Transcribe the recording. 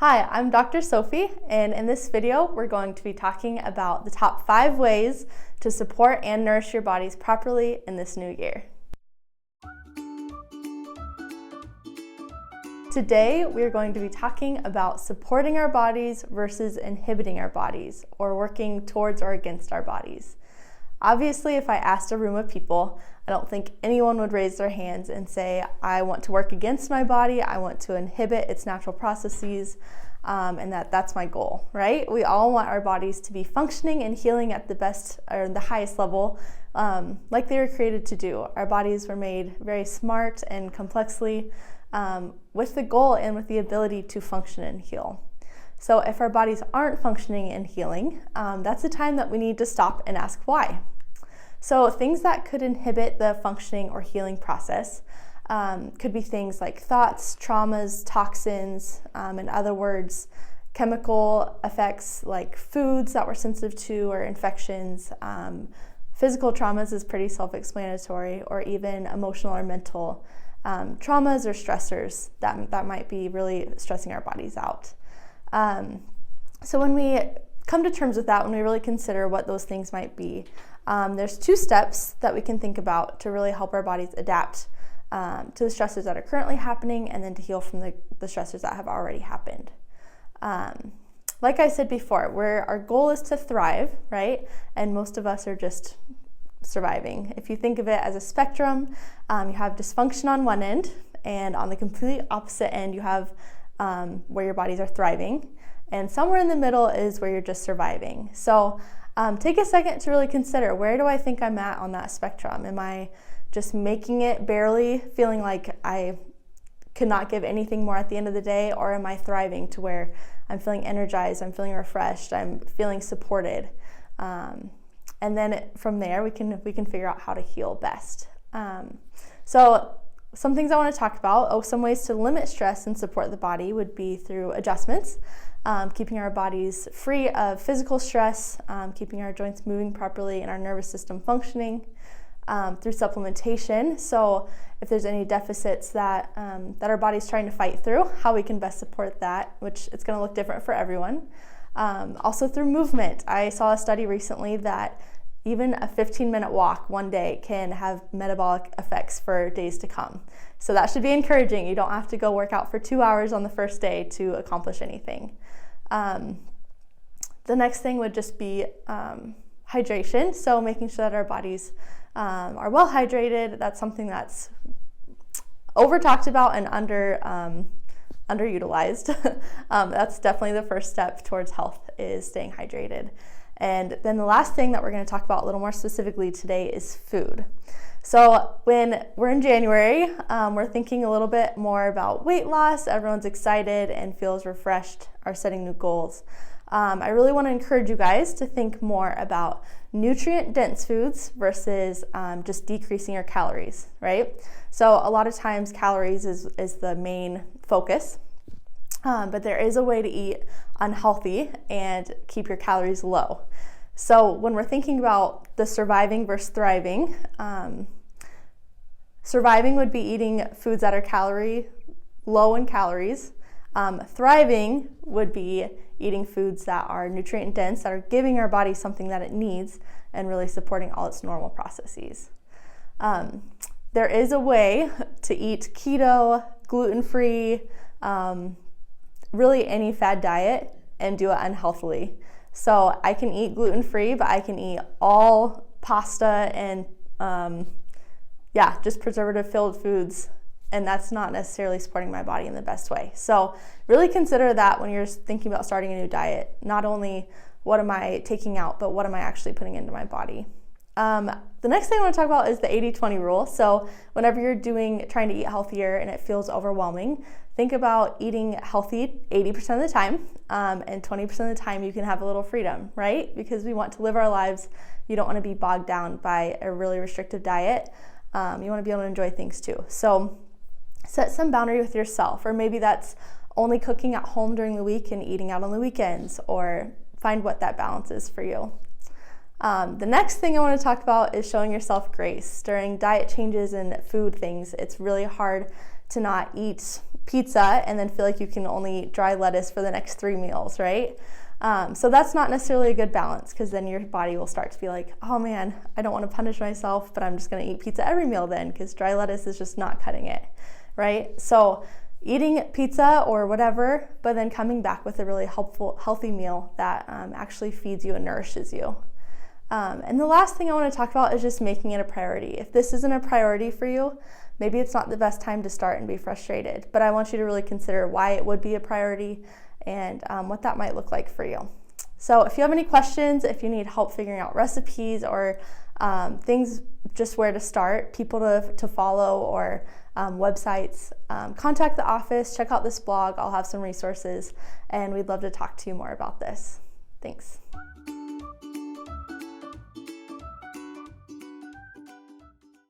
Hi, I'm Dr. Sophie, and in this video, we're going to be talking about the top 5 ways to support and nourish your bodies properly in this new year. Today, we are going to be talking about supporting our bodies versus inhibiting our bodies, or working towards or against our bodies. Obviously, if I asked a room of people, I don't think anyone would raise their hands and say, I want to work against my body, I want to inhibit its natural processes, and that's my goal, right? We all want our bodies to be functioning and healing at the best or the highest level, like they were created to do. Our bodies were made very smart and complexly, with the goal and with the ability to function and heal. So if our bodies aren't functioning and healing, that's the time that we need to stop and ask why. So things that could inhibit the functioning or healing process could be things like thoughts, traumas, toxins, in other words, chemical effects like foods that we're sensitive to or infections. Physical traumas is pretty self-explanatory, or even emotional or mental traumas or stressors that might be really stressing our bodies out. So when we come to terms with that, when we really consider what those things might be, there's 2 steps that we can think about to really help our bodies adapt to the stressors that are currently happening, and then to heal from the stressors that have already happened. Like I said before, our goal is to thrive, right? And most of us are just surviving. If you think of it as a spectrum, you have dysfunction on one end, and on the complete opposite end, you have where your bodies are thriving, and somewhere in the middle is where you're just surviving. So take a second to really consider, where do I think I'm at on that spectrum? Am I just making it barely, feeling like I could not give anything more at the end of the day, or am I thriving to where I'm feeling energized, I'm feeling refreshed, I'm feeling supported? And then from there, we can figure out how to heal best. So some things I want to talk about, some ways to limit stress and support the body would be through adjustments, keeping our bodies free of physical stress, keeping our joints moving properly and our nervous system functioning, through supplementation. So if there's any deficits that our body's trying to fight through, how we can best support that, which it's going to look different for everyone. Also through movement. I saw a study recently that even a 15-minute walk one day can have metabolic effects for days to come. So that should be encouraging. You don't have to go work out for 2 hours on the first day to accomplish anything. The next thing would just be hydration. So making sure that our bodies are well hydrated. That's something that's over talked about and underutilized. That's definitely the first step towards health, is staying hydrated. And then the last thing that we're going to talk about a little more specifically today is food. So when we're in January, we're thinking a little bit more about weight loss. Everyone's excited and feels refreshed, are setting new goals. I really want to encourage you guys to think more about nutrient-dense foods versus just decreasing your calories, right? So a lot of times calories is the main focus, but there is a way to eat unhealthy and keep your calories low. So when we're thinking about the surviving versus thriving, surviving would be eating foods that are low in calories. Thriving would be eating foods that are nutrient dense, that are giving our body something that it needs and really supporting all its normal processes. There is a way to eat keto, gluten-free, really any fad diet, and do it unhealthily. So I can eat gluten-free, but I can eat all pasta and just preservative-filled foods, and that's not necessarily supporting my body in the best way. So really consider that when you're thinking about starting a new diet. Not only what am I taking out, but what am I actually putting into my body? The next thing I want to talk about is the 80-20 rule. So whenever you're trying to eat healthier and it feels overwhelming, think about eating healthy 80% of the time, and 20% of the time you can have a little freedom, right? Because we want to live our lives. You don't want to be bogged down by a really restrictive diet. You want to be able to enjoy things too. So set some boundary with yourself, or maybe that's only cooking at home during the week and eating out on the weekends, or find what that balance is for you. The next thing I want to talk about is showing yourself grace. During diet changes and food things, it's really hard to not eat pizza and then feel like you can only eat dry lettuce for the next 3 meals, right? So that's not necessarily a good balance, because then your body will start to be like, oh man, I don't want to punish myself, but I'm just going to eat pizza every meal then, because dry lettuce is just not cutting it, right? So eating pizza or whatever, but then coming back with a really healthy meal that actually feeds you and nourishes you. And the last thing I want to talk about is just making it a priority. If this isn't a priority for you, maybe it's not the best time to start and be frustrated, but I want you to really consider why it would be a priority and what that might look like for you. So if you have any questions, if you need help figuring out recipes or things, just where to start, people to follow, or websites, contact the office, check out this blog. I'll have some resources, and we'd love to talk to you more about this. Thanks.